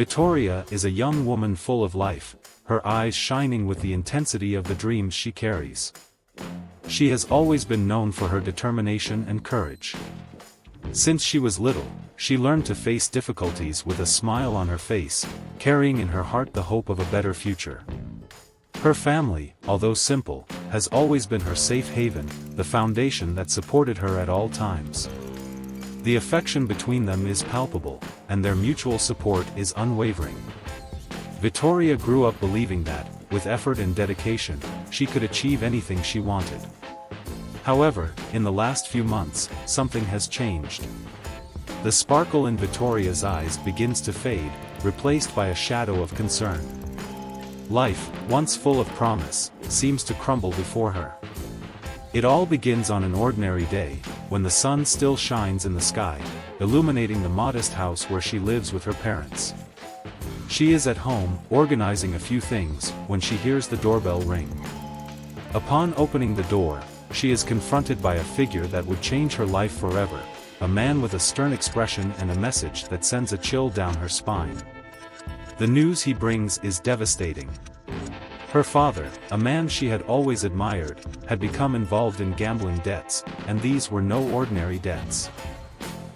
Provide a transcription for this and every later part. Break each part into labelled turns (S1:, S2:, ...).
S1: Vittoria is a young woman full of life, her eyes shining with the intensity of the dreams she carries. She has always been known for her determination and courage. Since she was little, she learned to face difficulties with a smile on her face, carrying in her heart the hope of a better future. Her family, although simple, has always been her safe haven, the foundation that supported her at all times. The affection between them is palpable, and their mutual support is unwavering. Vittoria grew up believing that, with effort and dedication, she could achieve anything she wanted. However, in the last few months, something has changed. The sparkle in Vittoria's eyes begins to fade, replaced by a shadow of concern. Life, once full of promise, seems to crumble before her. It all begins on an ordinary day, when the sun still shines in the sky, illuminating the modest house where she lives with her parents. She is at home, organizing a few things, when she hears the doorbell ring. Upon opening the door, she is confronted by a figure that would change her life forever, a man with a stern expression and a message that sends a chill down her spine. The news he brings is devastating. Her father, a man she had always admired, had become involved in gambling debts, and these were no ordinary debts.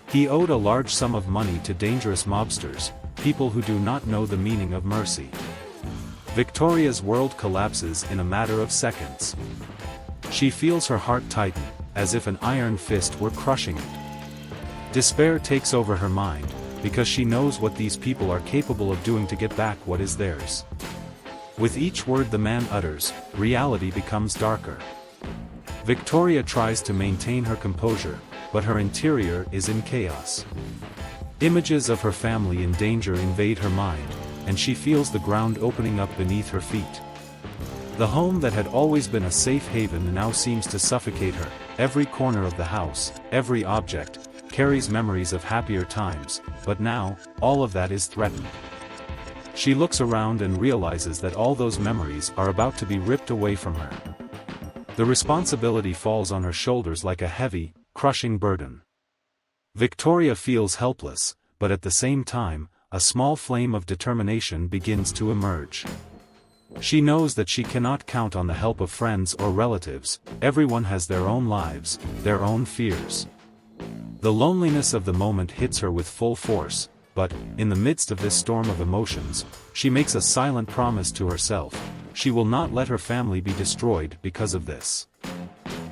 S1: He owed a large sum of money to dangerous mobsters, people who do not know the meaning of mercy. Victoria's world collapses in a matter of seconds. She feels her heart tighten, as if an iron fist were crushing it. Despair takes over her mind, because she knows what these people are capable of doing to get back what is theirs. With each word the man utters, reality becomes darker. Victoria tries to maintain her composure, but her interior is in chaos. Images of her family in danger invade her mind, and she feels the ground opening up beneath her feet. The home that had always been a safe haven now seems to suffocate her. Every corner of the house, every object, carries memories of happier times, but now, all of that is threatened. She looks around and realizes that all those memories are about to be ripped away from her. The responsibility falls on her shoulders like a heavy, crushing burden. Victoria feels helpless, but at the same time, a small flame of determination begins to emerge. She knows that she cannot count on the help of friends or relatives. Everyone has their own lives, their own fears. The loneliness of the moment hits her with full force, but, in the midst of this storm of emotions, she makes a silent promise to herself: she will not let her family be destroyed because of this.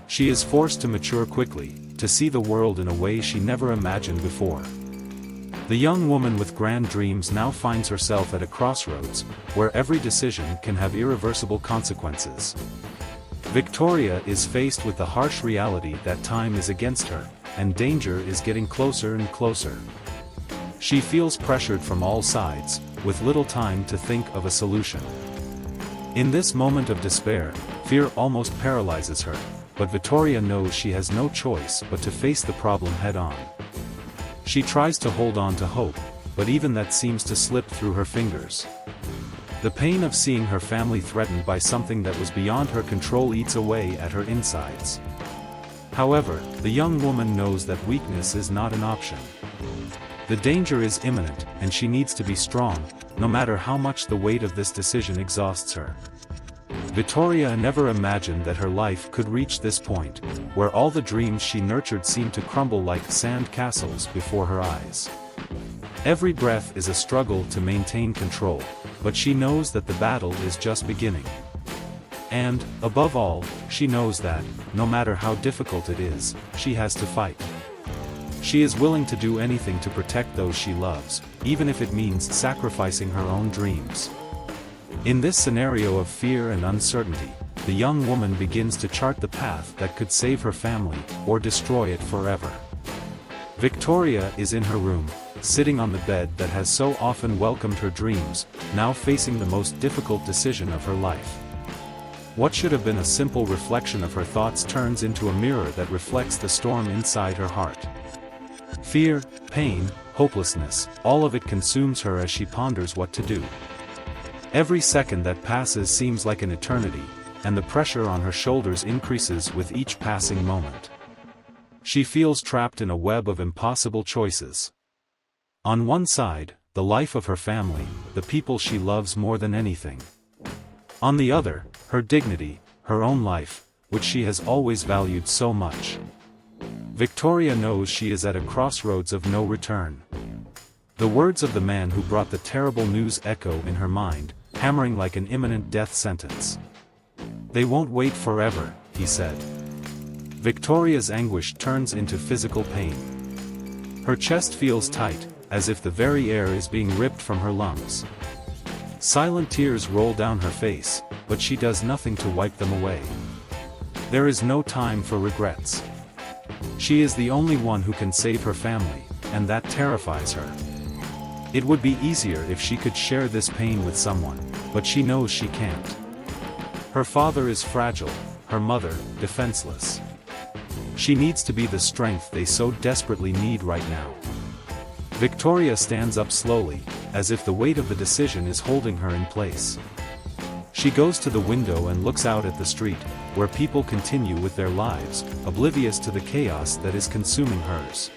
S1: She is forced to mature quickly, to see the world in a way she never imagined before. The young woman with grand dreams now finds herself at a crossroads, where every decision can have irreversible consequences. Victoria is faced with the harsh reality that time is against her, and danger is getting closer and closer. She feels pressured from all sides, with little time to think of a solution. In this moment of despair, fear almost paralyzes her, but Vittoria knows she has no choice but to face the problem head-on. She tries to hold on to hope, but even that seems to slip through her fingers. The pain of seeing her family threatened by something that was beyond her control eats away at her insides. However, the young woman knows that weakness is not an option. The danger is imminent, and she needs to be strong, no matter how much the weight of this decision exhausts her. Vittoria never imagined that her life could reach this point, where all the dreams she nurtured seem to crumble like sand castles before her eyes. Every breath is a struggle to maintain control, but she knows that the battle is just beginning. And, above all, she knows that, no matter how difficult it is, she has to fight. She is willing to do anything to protect those she loves, even if it means sacrificing her own dreams. In this scenario of fear and uncertainty, the young woman begins to chart the path that could save her family, or destroy it forever. Victoria is in her room, sitting on the bed that has so often welcomed her dreams, now facing the most difficult decision of her life. What should have been a simple reflection of her thoughts turns into a mirror that reflects the storm inside her heart. Fear, pain, hopelessness, all of it consumes her as she ponders what to do. Every second that passes seems like an eternity, and the pressure on her shoulders increases with each passing moment. She feels trapped in a web of impossible choices. On one side, the life of her family, the people she loves more than anything. On the other, her dignity, her own life, which she has always valued so much. Victoria knows she is at a crossroads of no return. The words of the man who brought the terrible news echo in her mind, hammering like an imminent death sentence. "They won't wait forever," he said. Victoria's anguish turns into physical pain. Her chest feels tight, as if the very air is being ripped from her lungs. Silent tears roll down her face, but she does nothing to wipe them away. There is no time for regrets. She is the only one who can save her family, and that terrifies her. It would be easier if she could share this pain with someone, but she knows she can't. Her father is fragile, her mother, defenseless. She needs to be the strength they so desperately need right now. Victoria stands up slowly, as if the weight of the decision is holding her in place. She goes to the window and looks out at the street, where people continue with their lives, oblivious to the chaos that is consuming hers.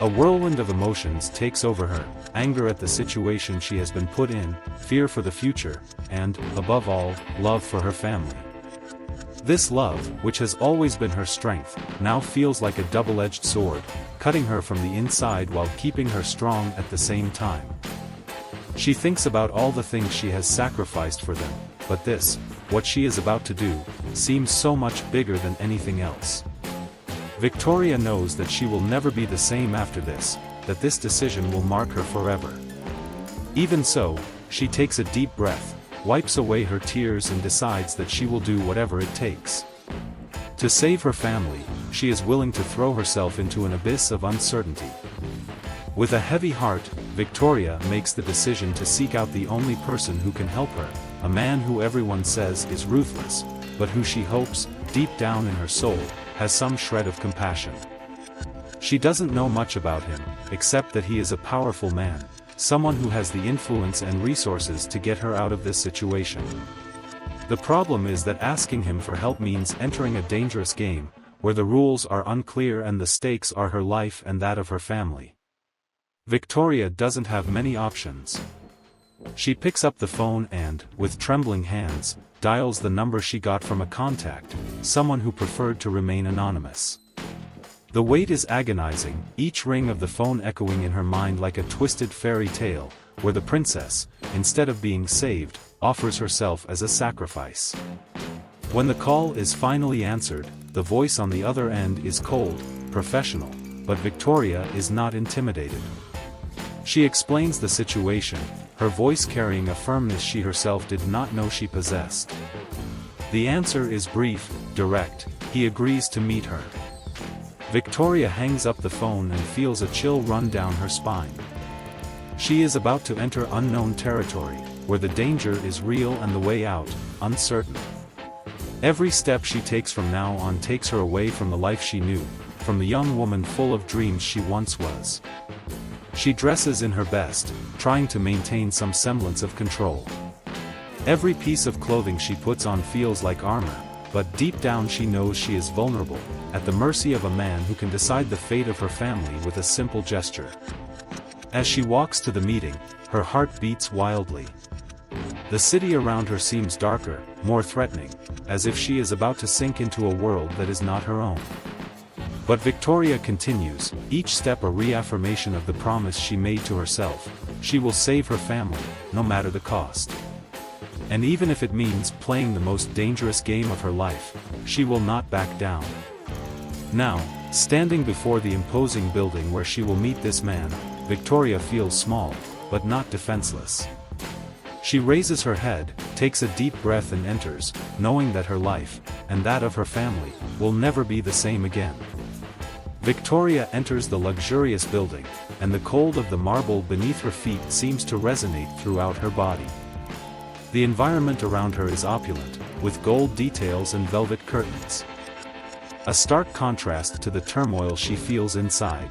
S1: A whirlwind of emotions takes over her, anger at the situation she has been put in, fear for the future, and, above all, love for her family. This love, which has always been her strength, now feels like a double-edged sword, cutting her from the inside while keeping her strong at the same time. She thinks about all the things she has sacrificed for them, but this, what she is about to do, seems so much bigger than anything else. Victoria knows that she will never be the same after this, that this decision will mark her forever. Even so, she takes a deep breath, wipes away her tears and decides that she will do whatever it takes. To save her family, she is willing to throw herself into an abyss of uncertainty. With a heavy heart, Victoria makes the decision to seek out the only person who can help her, a man who everyone says is ruthless, but who she hopes, deep down in her soul, has some shred of compassion. She doesn't know much about him, except that he is a powerful man, someone who has the influence and resources to get her out of this situation. The problem is that asking him for help means entering a dangerous game, where the rules are unclear and the stakes are her life and that of her family. Victoria doesn't have many options. She picks up the phone and, with trembling hands, dials the number she got from a contact, someone who preferred to remain anonymous. The wait is agonizing, each ring of the phone echoing in her mind like a twisted fairy tale, where the princess, instead of being saved, offers herself as a sacrifice. When the call is finally answered, the voice on the other end is cold, professional, but Victoria is not intimidated. She explains the situation, her voice carrying a firmness she herself did not know she possessed. The answer is brief, direct: he agrees to meet her. Victoria hangs up the phone and feels a chill run down her spine. She is about to enter unknown territory, where the danger is real and the way out, uncertain. Every step she takes from now on takes her away from the life she knew, from the young woman full of dreams she once was. She dresses in her best, trying to maintain some semblance of control. Every piece of clothing she puts on feels like armor, but deep down she knows she is vulnerable, at the mercy of a man who can decide the fate of her family with a simple gesture. As she walks to the meeting, her heart beats wildly. The city around her seems darker, more threatening, as if she is about to sink into a world that is not her own. But Victoria continues, each step a reaffirmation of the promise she made to herself: she will save her family, no matter the cost. And even if it means playing the most dangerous game of her life, she will not back down. Now, standing before the imposing building where she will meet this man, Victoria feels small, but not defenseless. She raises her head, takes a deep breath and enters, knowing that her life, and that of her family, will never be the same again. Victoria enters the luxurious building, and the cold of the marble beneath her feet seems to resonate throughout her body. The environment around her is opulent, with gold details and velvet curtains. A stark contrast to the turmoil she feels inside.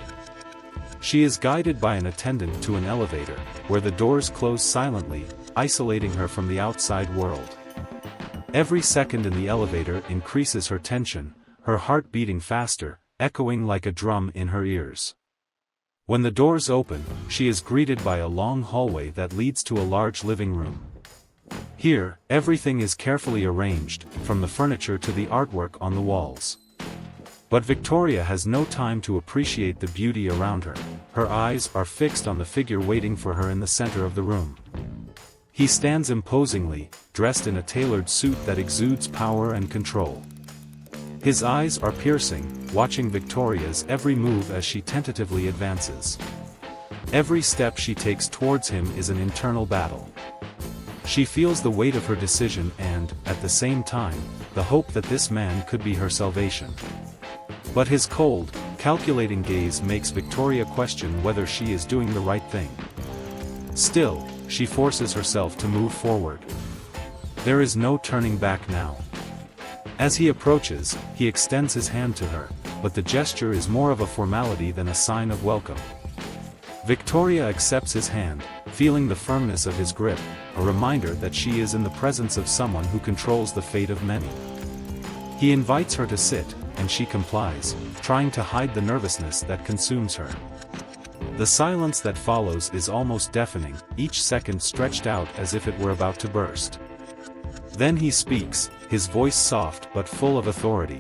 S1: She is guided by an attendant to an elevator, where the doors close silently, isolating her from the outside world. Every second in the elevator increases her tension, her heart beating faster, echoing like a drum in her ears. When the doors open, she is greeted by a long hallway that leads to a large living room. Here, everything is carefully arranged, from the furniture to the artwork on the walls. But Victoria has no time to appreciate the beauty around her. Her eyes are fixed on the figure waiting for her in the center of the room. He stands imposingly, dressed in a tailored suit that exudes power and control. His eyes are piercing, watching Victoria's every move as she tentatively advances. Every step she takes towards him is an internal battle. She feels the weight of her decision and, at the same time, the hope that this man could be her salvation. But his cold, calculating gaze makes Victoria question whether she is doing the right thing. Still, she forces herself to move forward. There is no turning back now. As he approaches, he extends his hand to her, but the gesture is more of a formality than a sign of welcome. Victoria accepts his hand, feeling the firmness of his grip, a reminder that she is in the presence of someone who controls the fate of many. He invites her to sit, and she complies, trying to hide the nervousness that consumes her. The silence that follows is almost deafening, each second stretched out as if it were about to burst. Then he speaks, his voice soft but full of authority.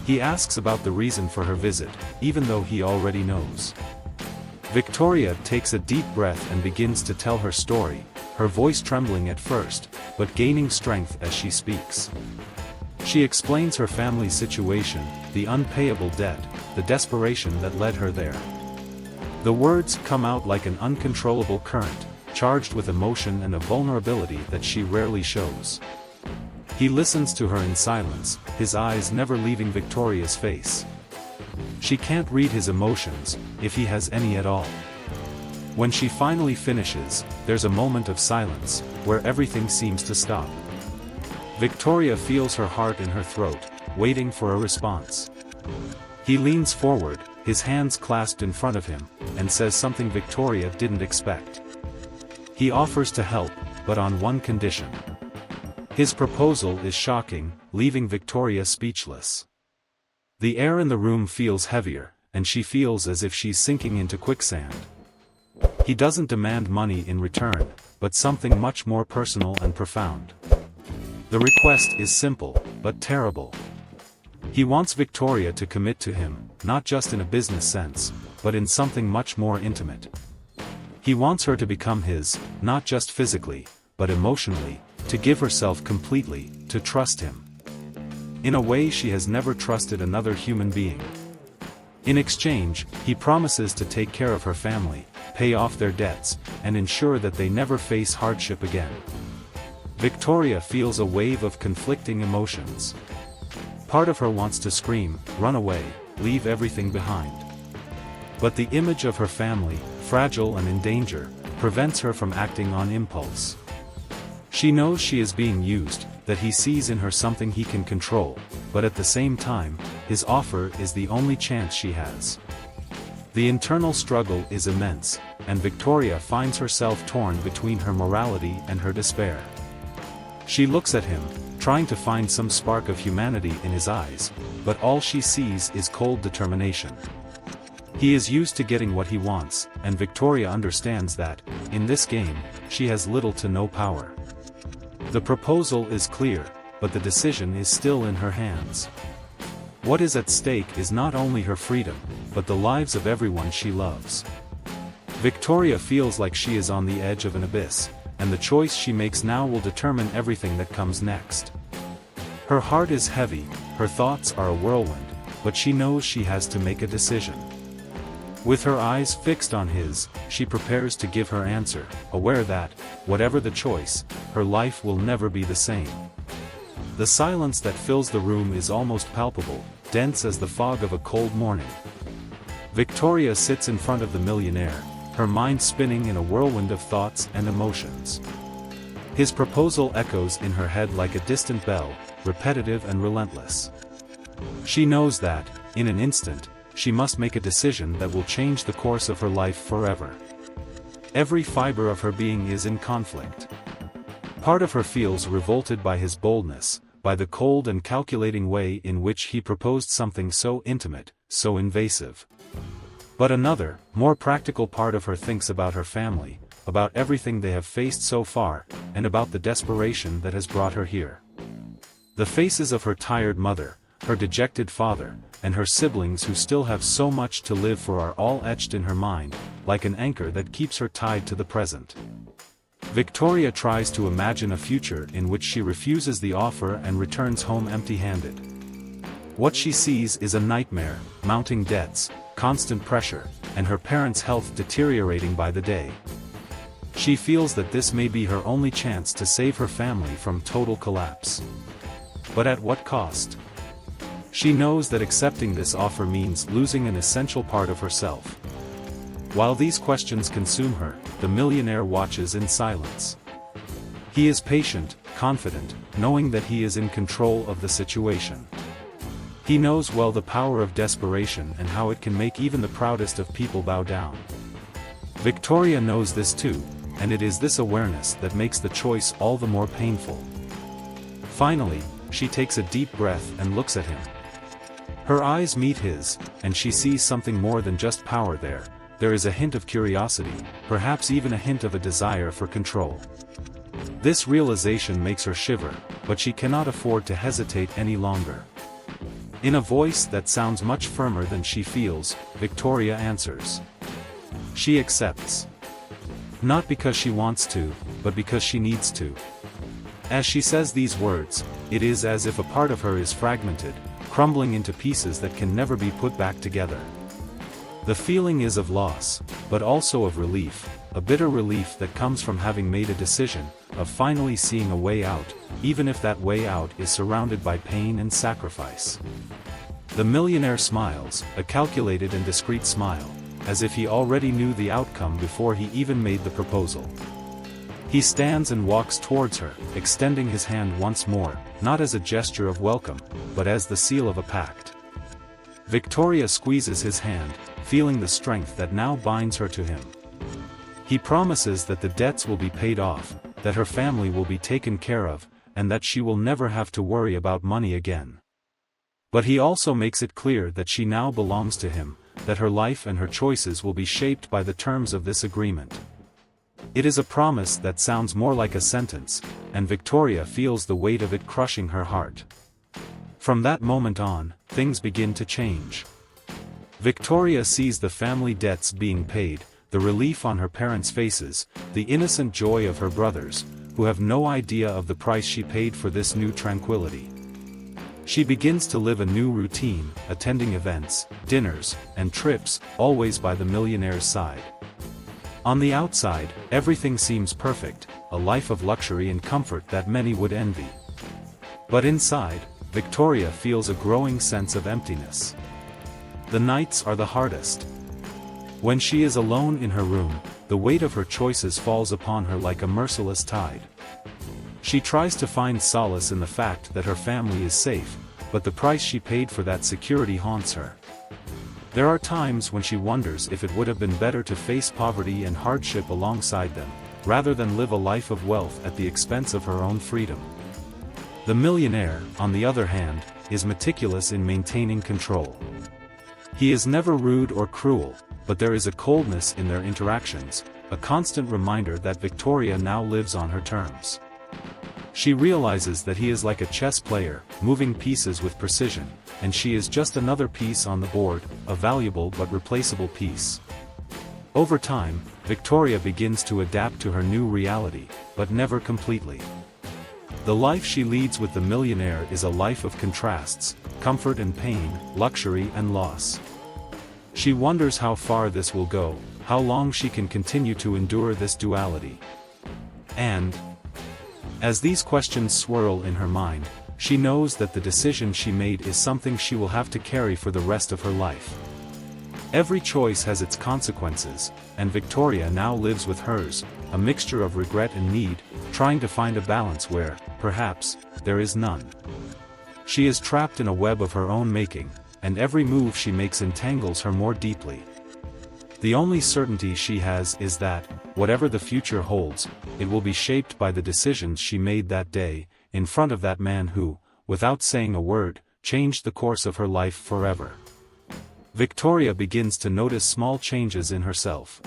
S1: He asks about the reason for her visit, even though he already knows. Victoria takes a deep breath and begins to tell her story, her voice trembling at first, but gaining strength as she speaks. She explains her family's situation, the unpayable debt, the desperation that led her there. The words come out like an uncontrollable current, charged with emotion and a vulnerability that she rarely shows. He listens to her in silence, his eyes never leaving Victoria's face. She can't read his emotions, if he has any at all. When she finally finishes, there's a moment of silence, where everything seems to stop. Victoria feels her heart in her throat, waiting for a response. He leans forward, his hands clasped in front of him, and says something Victoria didn't expect. He offers to help, but on one condition. His proposal is shocking, leaving Victoria speechless. The air in the room feels heavier, and she feels as if she's sinking into quicksand. He doesn't demand money in return, but something much more personal and profound. The request is simple, but terrible. He wants Victoria to commit to him, not just in a business sense, but in something much more intimate. He wants her to become his, not just physically, but emotionally, to give herself completely, to trust him. In a way she has never trusted another human being. In exchange, he promises to take care of her family, pay off their debts, and ensure that they never face hardship again. Victoria feels a wave of conflicting emotions. Part of her wants to scream, run away, leave everything behind. But the image of her family, fragile and in danger, prevents her from acting on impulse. She knows she is being used, that he sees in her something he can control, but at the same time, his offer is the only chance she has. The internal struggle is immense, and Victoria finds herself torn between her morality and her despair. She looks at him, trying to find some spark of humanity in his eyes, but all she sees is cold determination. He is used to getting what he wants, and Victoria understands that, in this game, she has little to no power. The proposal is clear, but the decision is still in her hands. What is at stake is not only her freedom, but the lives of everyone she loves. Victoria feels like she is on the edge of an abyss, and the choice she makes now will determine everything that comes next. Her heart is heavy, her thoughts are a whirlwind, but she knows she has to make a decision. With her eyes fixed on his, she prepares to give her answer, aware that, whatever the choice, her life will never be the same. The silence that fills the room is almost palpable, dense as the fog of a cold morning. Victoria sits in front of the millionaire, her mind spinning in a whirlwind of thoughts and emotions. His proposal echoes in her head like a distant bell, repetitive and relentless. She knows that, in an instant, she must make a decision that will change the course of her life forever. Every fiber of her being is in conflict. Part of her feels revolted by his boldness, by the cold and calculating way in which he proposed something so intimate, so invasive. But another, more practical part of her thinks about her family, about everything they have faced so far, and about the desperation that has brought her here. The faces of her tired mother, her dejected father, and her siblings who still have so much to live for are all etched in her mind, like an anchor that keeps her tied to the present. Victoria tries to imagine a future in which she refuses the offer and returns home empty-handed. What she sees is a nightmare: mounting debts, constant pressure, and her parents' health deteriorating by the day. She feels that this may be her only chance to save her family from total collapse. But at what cost? She knows that accepting this offer means losing an essential part of herself. While these questions consume her, the millionaire watches in silence. He is patient, confident, knowing that he is in control of the situation. He knows well the power of desperation and how it can make even the proudest of people bow down. Victoria knows this too, and it is this awareness that makes the choice all the more painful. Finally, she takes a deep breath and looks at him. Her eyes meet his, and she sees something more than just power there. There is a hint of curiosity, perhaps even a hint of a desire for control. This realization makes her shiver, but she cannot afford to hesitate any longer. In a voice that sounds much firmer than she feels, Victoria answers. She accepts. Not because she wants to, but because she needs to. As she says these words, it is as if a part of her is fragmented, crumbling into pieces that can never be put back together. The feeling is of loss, but also of relief, a bitter relief that comes from having made a decision, of finally seeing a way out, even if that way out is surrounded by pain and sacrifice. The millionaire smiles, a calculated and discreet smile, as if he already knew the outcome before he even made the proposal. He stands and walks towards her, extending his hand once more, not as a gesture of welcome, but as the seal of a pact. Victoria squeezes his hand, feeling the strength that now binds her to him. He promises that the debts will be paid off, that her family will be taken care of, and that she will never have to worry about money again. But he also makes it clear that she now belongs to him, that her life and her choices will be shaped by the terms of this agreement. It is a promise that sounds more like a sentence, and Victoria feels the weight of it crushing her heart. From that moment on, things begin to change. Victoria sees the family debts being paid, the relief on her parents' faces, the innocent joy of her brothers, who have no idea of the price she paid for this new tranquility. She begins to live a new routine, attending events, dinners, and trips, always by the millionaire's side. On the outside, everything seems perfect, a life of luxury and comfort that many would envy. But inside, Victoria feels a growing sense of emptiness. The nights are the hardest. When she is alone in her room, the weight of her choices falls upon her like a merciless tide. She tries to find solace in the fact that her family is safe, but the price she paid for that security haunts her. There are times when she wonders if it would have been better to face poverty and hardship alongside them, rather than live a life of wealth at the expense of her own freedom. The millionaire, on the other hand, is meticulous in maintaining control. He is never rude or cruel, but there is a coldness in their interactions, a constant reminder that Victoria now lives on her terms. She realizes that he is like a chess player, moving pieces with precision, and she is just another piece on the board, a valuable but replaceable piece. Over time, Victoria begins to adapt to her new reality, but never completely. The life she leads with the millionaire is a life of contrasts, comfort and pain, luxury and loss. She wonders how far this will go, how long she can continue to endure this duality. And, as these questions swirl in her mind, she knows that the decision she made is something she will have to carry for the rest of her life. Every choice has its consequences, and Victoria now lives with hers, a mixture of regret and need, trying to find a balance where, perhaps, there is none. She is trapped in a web of her own making, and every move she makes entangles her more deeply. The only certainty she has is that, whatever the future holds, it will be shaped by the decisions she made that day, in front of that man who, without saying a word, changed the course of her life forever. Victoria begins to notice small changes in herself.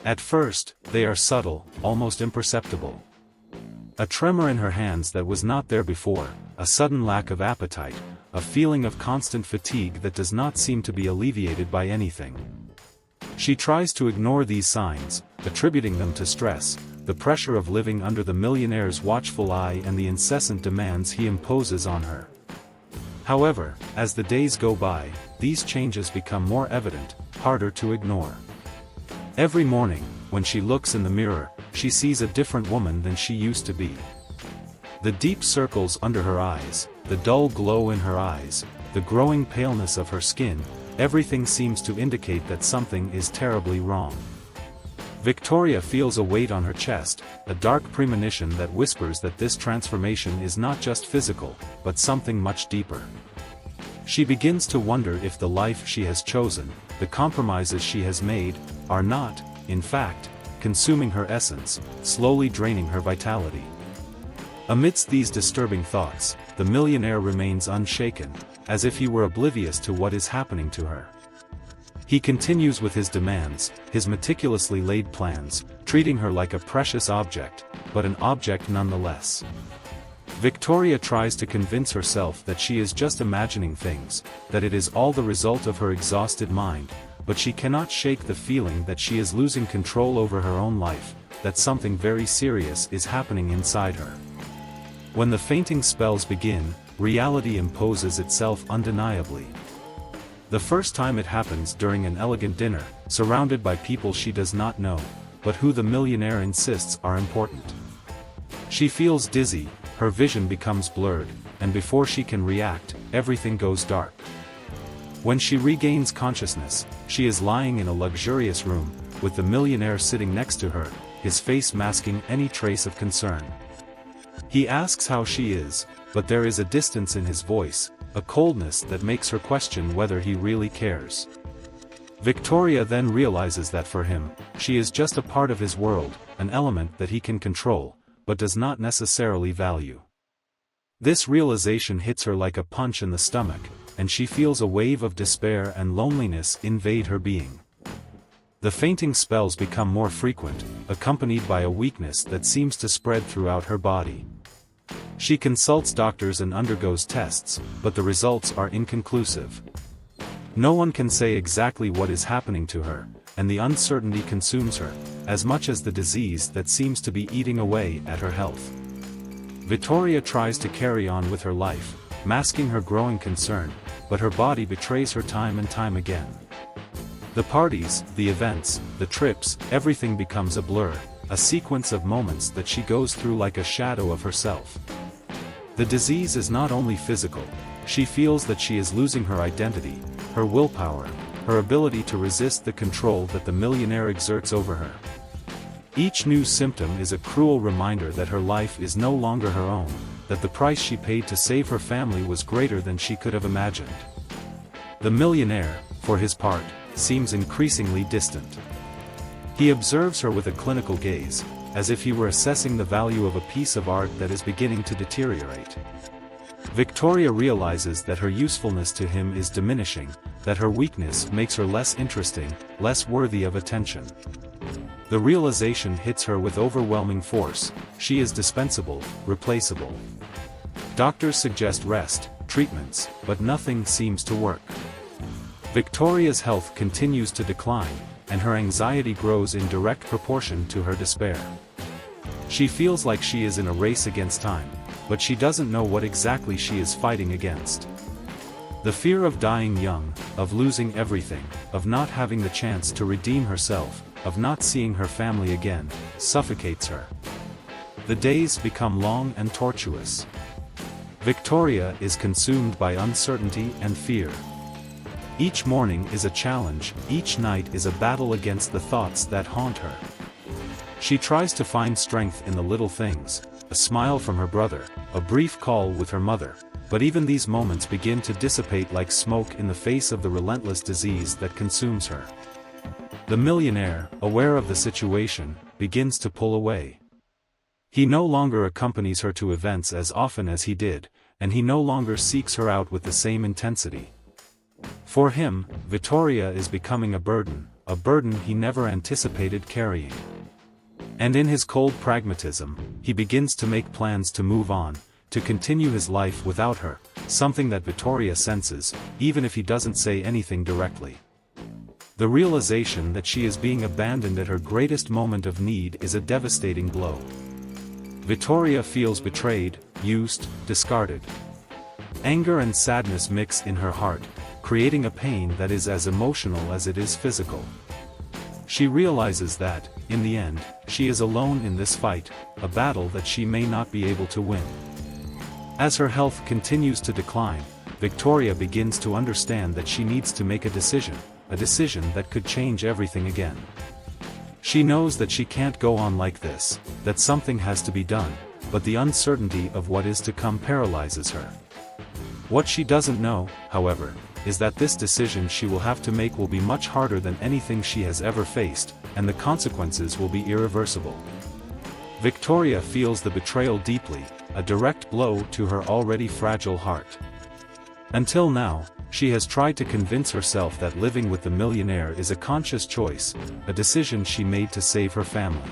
S1: At first, they are subtle, almost imperceptible. A tremor in her hands that was not there before, a sudden lack of appetite, a feeling of constant fatigue that does not seem to be alleviated by anything. She tries to ignore these signs, attributing them to stress, the pressure of living under the millionaire's watchful eye and the incessant demands he imposes on her. However, as the days go by, these changes become more evident, harder to ignore. Every morning, when she looks in the mirror, she sees a different woman than she used to be. The deep circles under her eyes, the dull glow in her eyes, the growing paleness of her skin, everything seems to indicate that something is terribly wrong. Victoria feels a weight on her chest, a dark premonition that whispers that this transformation is not just physical, but something much deeper. She begins to wonder if the life she has chosen, the compromises she has made, are not, in fact, consuming her essence, slowly draining her vitality. Amidst these disturbing thoughts, the millionaire remains unshaken, as if he were oblivious to what is happening to her. He continues with his demands, his meticulously laid plans, treating her like a precious object, but an object nonetheless. Victoria tries to convince herself that she is just imagining things, that it is all the result of her exhausted mind, but she cannot shake the feeling that she is losing control over her own life, that something very serious is happening inside her. When the fainting spells begin, reality imposes itself undeniably. The first time it happens during an elegant dinner, surrounded by people she does not know, but who the millionaire insists are important. She feels dizzy, her vision becomes blurred, and before she can react, everything goes dark. When she regains consciousness, she is lying in a luxurious room, with the millionaire sitting next to her, his face masking any trace of concern. He asks how she is, but there is a distance in his voice, a coldness that makes her question whether he really cares. Victoria then realizes that for him, she is just a part of his world, an element that he can control, but does not necessarily value. This realization hits her like a punch in the stomach, and she feels a wave of despair and loneliness invade her being. The fainting spells become more frequent, accompanied by a weakness that seems to spread throughout her body. She consults doctors and undergoes tests, but the results are inconclusive. No one can say exactly what is happening to her, and the uncertainty consumes her, as much as the disease that seems to be eating away at her health. Victoria tries to carry on with her life, masking her growing concern, but her body betrays her time and time again. The parties, the events, the trips, everything becomes a blur, a sequence of moments that she goes through like a shadow of herself. The disease is not only physical, she feels that she is losing her identity, her willpower, her ability to resist the control that the millionaire exerts over her. Each new symptom is a cruel reminder that her life is no longer her own, that the price she paid to save her family was greater than she could have imagined. The millionaire, for his part, seems increasingly distant. He observes her with a clinical gaze, as if he were assessing the value of a piece of art that is beginning to deteriorate. Victoria realizes that her usefulness to him is diminishing, that her weakness makes her less interesting, less worthy of attention. The realization hits her with overwhelming force: she is dispensable, replaceable. Doctors suggest rest, treatments, but nothing seems to work. Victoria's health continues to decline, and her anxiety grows in direct proportion to her despair. She feels like she is in a race against time, but she doesn't know what exactly she is fighting against. The fear of dying young, of losing everything, of not having the chance to redeem herself, of not seeing her family again, suffocates her. The days become long and tortuous. Victoria is consumed by uncertainty and fear. Each morning is a challenge, each night is a battle against the thoughts that haunt her. She tries to find strength in the little things, a smile from her brother, a brief call with her mother, but even these moments begin to dissipate like smoke in the face of the relentless disease that consumes her. The millionaire, aware of the situation, begins to pull away. He no longer accompanies her to events as often as he did, and he no longer seeks her out with the same intensity. For him, Vittoria is becoming a burden he never anticipated carrying. And in his cold pragmatism, he begins to make plans to move on, to continue his life without her, something that Vittoria senses, even if he doesn't say anything directly. The realization that she is being abandoned at her greatest moment of need is a devastating blow. Vittoria feels betrayed, used, discarded. Anger and sadness mix in her heart, creating a pain that is as emotional as it is physical. She realizes that, in the end, she is alone in this fight, a battle that she may not be able to win. As her health continues to decline, Vittoria begins to understand that she needs to make a decision that could change everything again. She knows that she can't go on like this, that something has to be done, but the uncertainty of what is to come paralyzes her. What she doesn't know, however, is that this decision she will have to make will be much harder than anything she has ever faced, and the consequences will be irreversible. Vittoria feels the betrayal deeply, a direct blow to her already fragile heart. Until now, she has tried to convince herself that living with the millionaire is a conscious choice, a decision she made to save her family.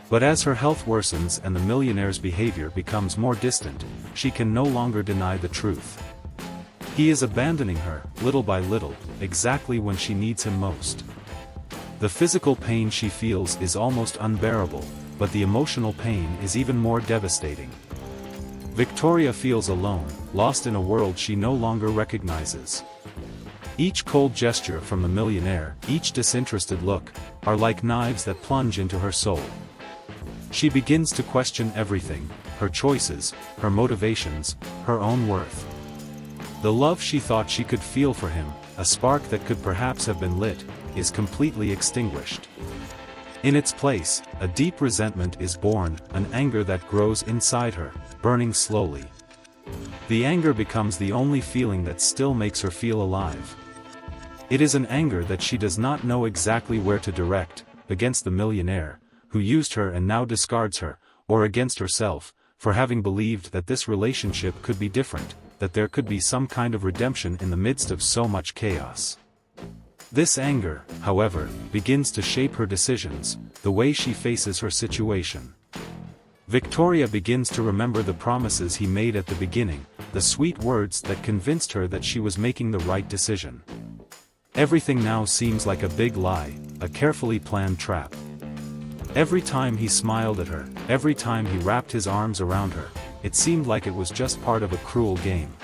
S1: But as her health worsens and the millionaire's behavior becomes more distant, she can no longer deny the truth. He is abandoning her, little by little, exactly when she needs him most. The physical pain she feels is almost unbearable, but the emotional pain is even more devastating. Vittoria feels alone, lost in a world she no longer recognizes. Each cold gesture from the millionaire, each disinterested look, are like knives that plunge into her soul. She begins to question everything, her choices, her motivations, her own worth. The love she thought she could feel for him, a spark that could perhaps have been lit, is completely extinguished. In its place, a deep resentment is born, an anger that grows inside her, burning slowly. The anger becomes the only feeling that still makes her feel alive. It is an anger that she does not know exactly where to direct, against the millionaire, who used her and now discards her, or against herself, for having believed that this relationship could be different, that there could be some kind of redemption in the midst of so much chaos. This anger, however, begins to shape her decisions, the way she faces her situation. Vittoria begins to remember the promises he made at the beginning, the sweet words that convinced her that she was making the right decision. Everything now seems like a big lie, a carefully planned trap. Every time he smiled at her, every time he wrapped his arms around her, it seemed like it was just part of a cruel game.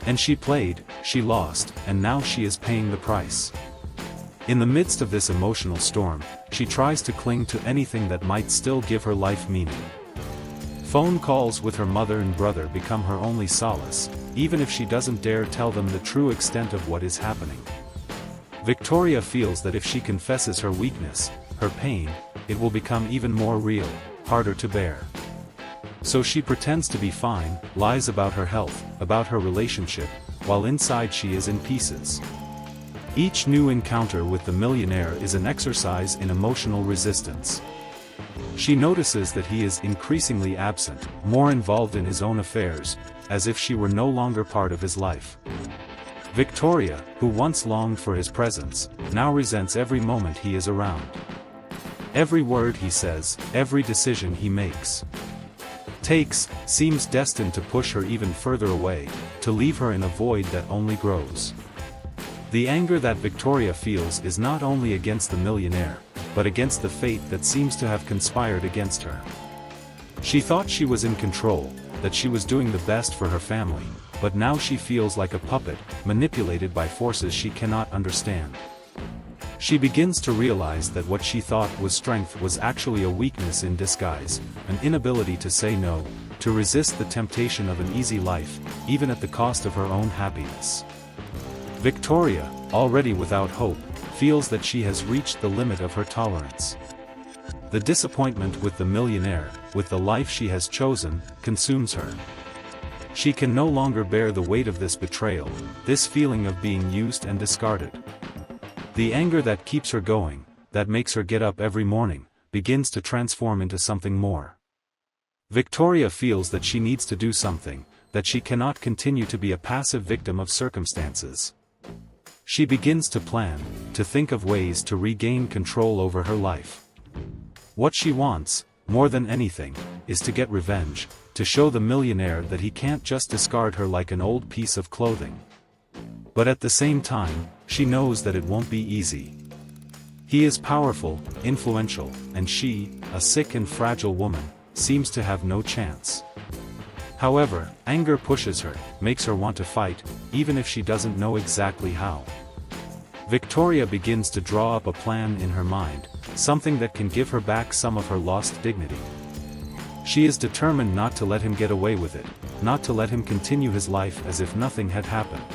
S1: And she played, she lost, and now she is paying the price. In the midst of this emotional storm, she tries to cling to anything that might still give her life meaning. Phone calls with her mother and brother become her only solace, even if she doesn't dare tell them the true extent of what is happening. Vittoria feels that if she confesses her weakness, her pain, it will become even more real, harder to bear. So she pretends to be fine, lies about her health, about her relationship, while inside she is in pieces. Each new encounter with the millionaire is an exercise in emotional resistance. She notices that he is increasingly absent, more involved in his own affairs, as if she were no longer part of his life. Vittoria, who once longed for his presence, now resents every moment he is around. Every word he says, every decision he takes, seems destined to push her even further away, to leave her in a void that only grows. The anger that Vittoria feels is not only against the millionaire, but against the fate that seems to have conspired against her. She thought she was in control, that she was doing the best for her family, but now she feels like a puppet, manipulated by forces she cannot understand. She begins to realize that what she thought was strength was actually a weakness in disguise, an inability to say no, to resist the temptation of an easy life, even at the cost of her own happiness. Vittoria, already without hope, feels that she has reached the limit of her tolerance. The disappointment with the millionaire, with the life she has chosen, consumes her. She can no longer bear the weight of this betrayal, this feeling of being used and discarded. The anger that keeps her going, that makes her get up every morning, begins to transform into something more. Vittoria feels that she needs to do something, that she cannot continue to be a passive victim of circumstances. She begins to plan, to think of ways to regain control over her life. What she wants, more than anything, is to get revenge, to show the millionaire that he can't just discard her like an old piece of clothing. But at the same time, she knows that it won't be easy. He is powerful, influential, and she, a sick and fragile woman, seems to have no chance. However, anger pushes her, makes her want to fight, even if she doesn't know exactly how. Victoria begins to draw up a plan in her mind, something that can give her back some of her lost dignity. She is determined not to let him get away with it, not to let him continue his life as if nothing had happened.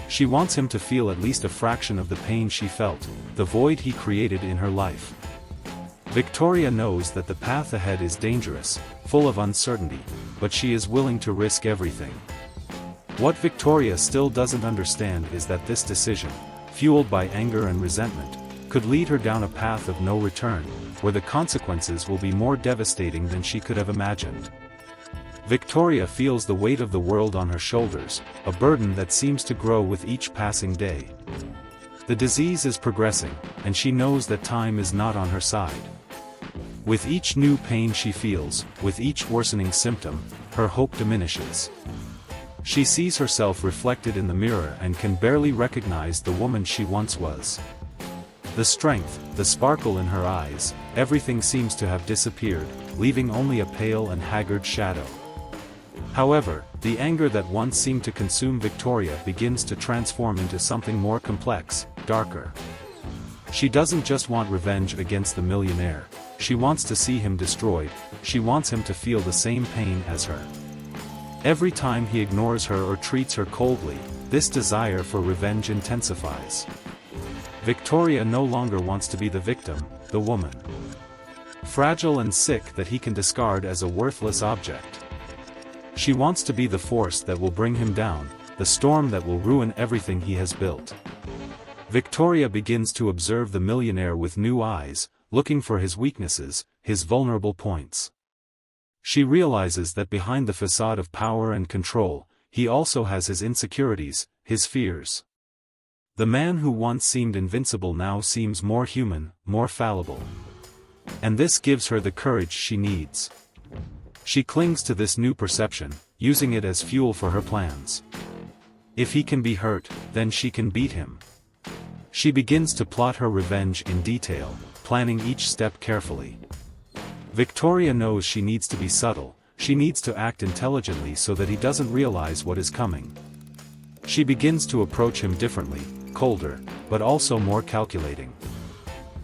S1: She wants him to feel at least a fraction of the pain she felt, the void he created in her life. Victoria knows that the path ahead is dangerous, full of uncertainty, but she is willing to risk everything. What Victoria still doesn't understand is that this decision, fueled by anger and resentment, could lead her down a path of no return, where the consequences will be more devastating than she could have imagined. Victoria feels the weight of the world on her shoulders, a burden that seems to grow with each passing day. The disease is progressing, and she knows that time is not on her side. With each new pain she feels, with each worsening symptom, her hope diminishes. She sees herself reflected in the mirror and can barely recognize the woman she once was. The strength, the sparkle in her eyes, everything seems to have disappeared, leaving only a pale and haggard shadow. However, the anger that once seemed to consume Victoria begins to transform into something more complex, darker. She doesn't just want revenge against the millionaire, she wants to see him destroyed, she wants him to feel the same pain as her. Every time he ignores her or treats her coldly, this desire for revenge intensifies. Victoria no longer wants to be the victim, the woman. Fragile and sick that he can discard as a worthless object. She wants to be the force that will bring him down, the storm that will ruin everything he has built. Victoria begins to observe the millionaire with new eyes, looking for his weaknesses, his vulnerable points. She realizes that behind the facade of power and control, he also has his insecurities, his fears. The man who once seemed invincible now seems more human, more fallible. And this gives her the courage she needs. She clings to this new perception, using it as fuel for her plans. If he can be hurt, then she can beat him. She begins to plot her revenge in detail, planning each step carefully. Victoria knows she needs to be subtle, she needs to act intelligently so that he doesn't realize what is coming. She begins to approach him differently, colder, but also more calculating.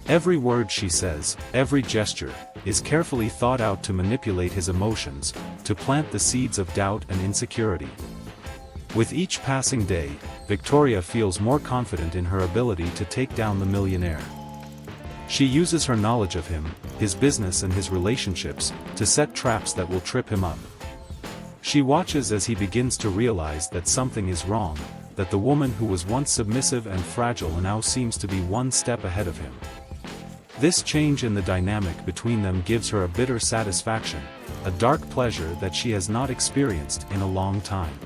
S1: Every word she says, every gesture, is carefully thought out to manipulate his emotions, to plant the seeds of doubt and insecurity. With each passing day, Victoria feels more confident in her ability to take down the millionaire. She uses her knowledge of him, his business and his relationships, to set traps that will trip him up. She watches as he begins to realize that something is wrong, that the woman who was once submissive and fragile now seems to be one step ahead of him. This change in the dynamic between them gives her a bitter satisfaction, a dark pleasure that she has not experienced in a long time.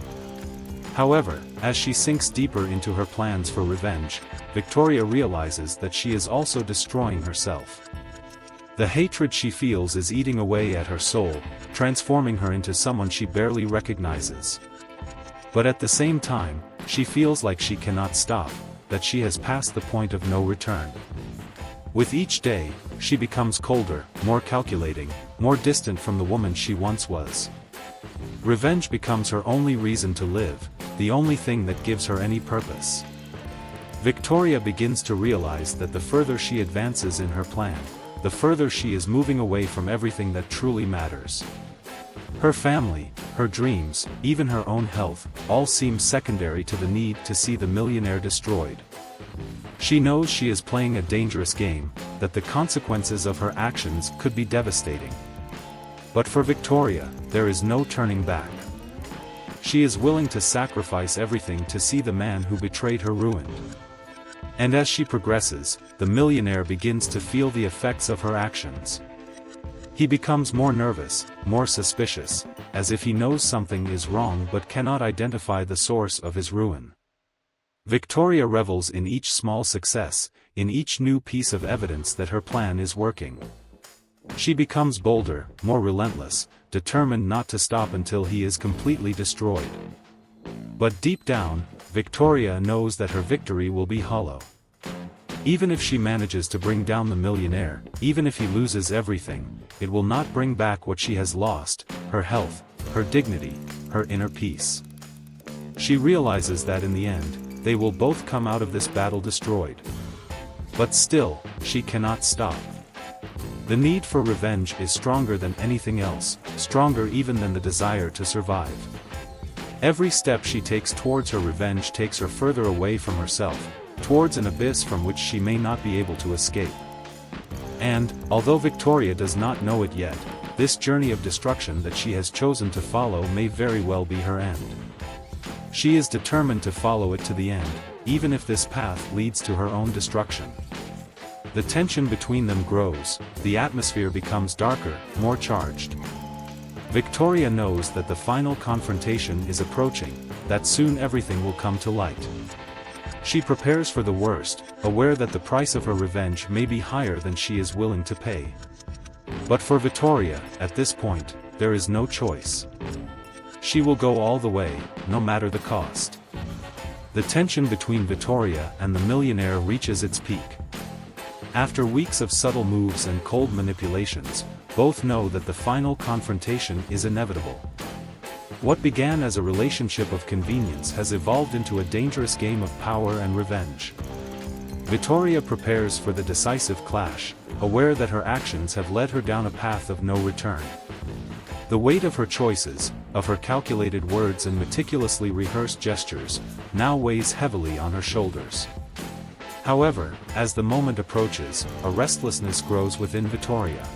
S1: However, as she sinks deeper into her plans for revenge, Victoria realizes that she is also destroying herself. The hatred she feels is eating away at her soul, transforming her into someone she barely recognizes. But at the same time, she feels like she cannot stop, that she has passed the point of no return. With each day, she becomes colder, more calculating, more distant from the woman she once was. Revenge becomes her only reason to live, the only thing that gives her any purpose. Victoria begins to realize that the further she advances in her plan, the further she is moving away from everything that truly matters. Her family, her dreams, even her own health, all seem secondary to the need to see the millionaire destroyed. She knows she is playing a dangerous game, that the consequences of her actions could be devastating. But for Victoria, there is no turning back. She is willing to sacrifice everything to see the man who betrayed her ruined. And as she progresses, the millionaire begins to feel the effects of her actions. He becomes more nervous, more suspicious, as if he knows something is wrong but cannot identify the source of his ruin. Victoria revels in each small success, in each new piece of evidence that her plan is working. She becomes bolder, more relentless, determined not to stop until he is completely destroyed. But deep down, Victoria knows that her victory will be hollow. Even if she manages to bring down the millionaire, even if he loses everything, it will not bring back what she has lost: her health, her dignity, her inner peace. She realizes that in the end, they will both come out of this battle destroyed. But still, she cannot stop. The need for revenge is stronger than anything else, stronger even than the desire to survive. Every step she takes towards her revenge takes her further away from herself, towards an abyss from which she may not be able to escape. And, although Victoria does not know it yet, this journey of destruction that she has chosen to follow may very well be her end. She is determined to follow it to the end, even if this path leads to her own destruction. The tension between them grows, the atmosphere becomes darker, more charged. Victoria knows that the final confrontation is approaching, that soon everything will come to light. She prepares for the worst, aware that the price of her revenge may be higher than she is willing to pay. But for Victoria, at this point, there is no choice. She will go all the way, no matter the cost. The tension between Victoria and the millionaire reaches its peak. After weeks of subtle moves and cold manipulations, both know that the final confrontation is inevitable. What began as a relationship of convenience has evolved into a dangerous game of power and revenge. Victoria prepares for the decisive clash, aware that her actions have led her down a path of no return. The weight of her choices, of her calculated words and meticulously rehearsed gestures, now weighs heavily on her shoulders. However, as the moment approaches, a restlessness grows within Victoria.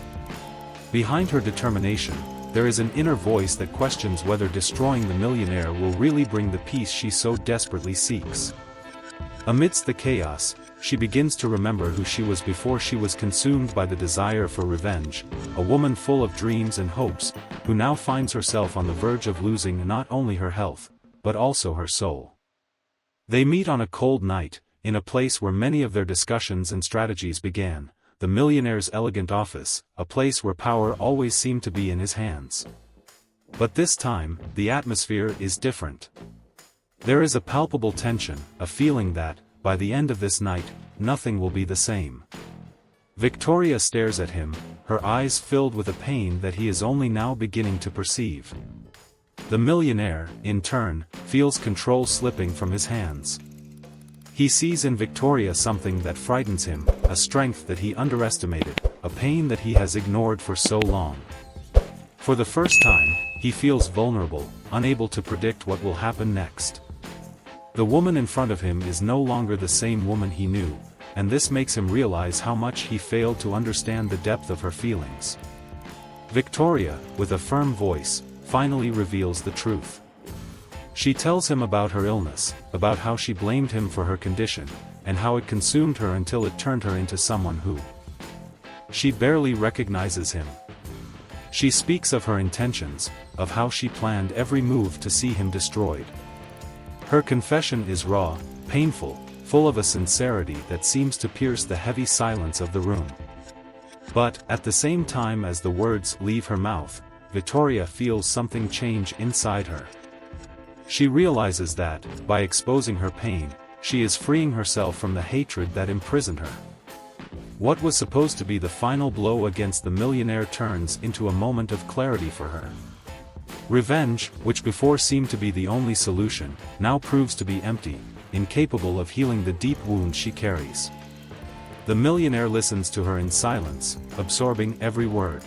S1: Behind her determination, there is an inner voice that questions whether destroying the millionaire will really bring the peace she so desperately seeks. Amidst the chaos, she begins to remember who she was before she was consumed by the desire for revenge, a woman full of dreams and hopes, who now finds herself on the verge of losing not only her health, but also her soul. They meet on a cold night, in a place where many of their discussions and strategies began, the millionaire's elegant office, a place where power always seemed to be in his hands. But this time, the atmosphere is different. There is a palpable tension, a feeling that, by the end of this night, nothing will be the same. Victoria stares at him, her eyes filled with a pain that he is only now beginning to perceive. The millionaire, in turn, feels control slipping from his hands. He sees in Victoria something that frightens him, a strength that he underestimated, a pain that he has ignored for so long. For the first time, he feels vulnerable, unable to predict what will happen next. The woman in front of him is no longer the same woman he knew, and this makes him realize how much he failed to understand the depth of her feelings. Victoria, with a firm voice, finally reveals the truth. She tells him about her illness, about how she blamed him for her condition, and how it consumed her until it turned her into someone who she barely recognizes him. She speaks of her intentions, of how she planned every move to see him destroyed. Her confession is raw, painful, full of a sincerity that seems to pierce the heavy silence of the room. But, at the same time as the words leave her mouth, Victoria feels something change inside her. She realizes that, by exposing her pain, she is freeing herself from the hatred that imprisoned her. What was supposed to be the final blow against the millionaire turns into a moment of clarity for her. Revenge, which before seemed to be the only solution, now proves to be empty, incapable of healing the deep wound she carries. The millionaire listens to her in silence, absorbing every word.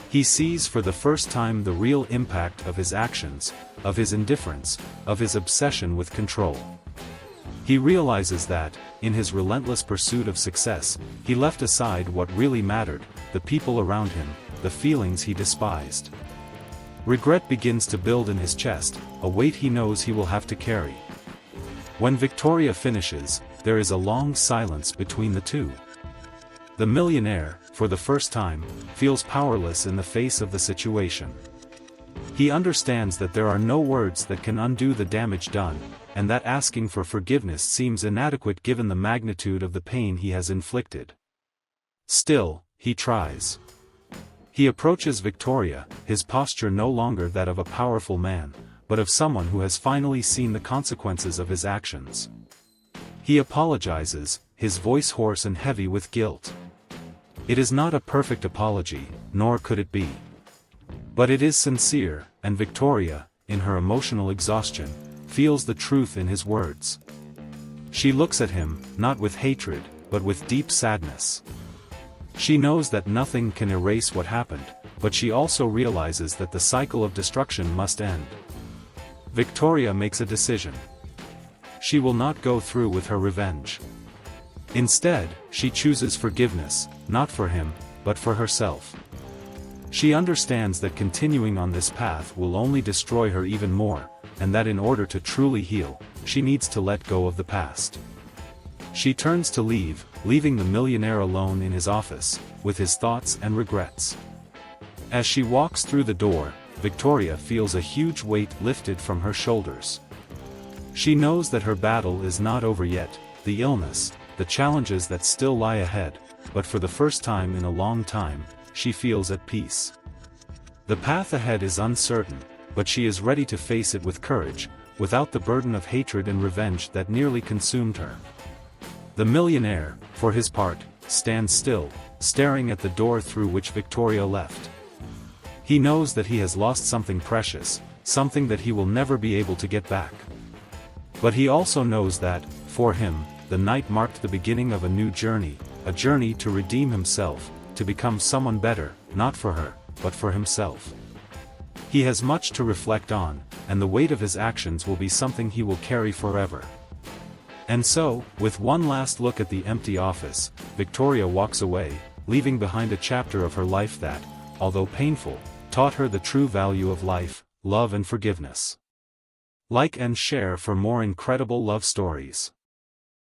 S1: He sees for the first time the real impact of his actions, of his indifference, of his obsession with control. He realizes that, in his relentless pursuit of success, he left aside what really mattered, the people around him, the feelings he despised. Regret begins to build in his chest, a weight he knows he will have to carry. When Victoria finishes, there is a long silence between the two. The millionaire, for the first time, feels powerless in the face of the situation. He understands that there are no words that can undo the damage done, and that asking for forgiveness seems inadequate given the magnitude of the pain he has inflicted. Still, he tries. He approaches Victoria, his posture no longer that of a powerful man, but of someone who has finally seen the consequences of his actions. He apologizes, his voice hoarse and heavy with guilt. It is not a perfect apology, nor could it be. But it is sincere, and Victoria, in her emotional exhaustion, feels the truth in his words. She looks at him, not with hatred, but with deep sadness. She knows that nothing can erase what happened, but she also realizes that the cycle of destruction must end. Victoria makes a decision. She will not go through with her revenge. Instead, she chooses forgiveness, not for him, but for herself. She understands that continuing on this path will only destroy her even more, and that in order to truly heal, she needs to let go of the past. She turns to leave, leaving the millionaire alone in his office, with his thoughts and regrets. As she walks through the door, Victoria feels a huge weight lifted from her shoulders. She knows that her battle is not over yet, the illness, the challenges that still lie ahead, but for the first time in a long time, she feels at peace. The path ahead is uncertain, but she is ready to face it with courage, without the burden of hatred and revenge that nearly consumed her. The millionaire, for his part, stands still, staring at the door through which Victoria left. He knows that he has lost something precious, something that he will never be able to get back. But he also knows that, for him, the night marked the beginning of a new journey, a journey to redeem himself, to become someone better, not for her, but for himself. He has much to reflect on, and the weight of his actions will be something he will carry forever. And so, with one last look at the empty office, Victoria walks away, leaving behind a chapter of her life that, although painful, taught her the true value of life, love and forgiveness. Like and share for more incredible love stories.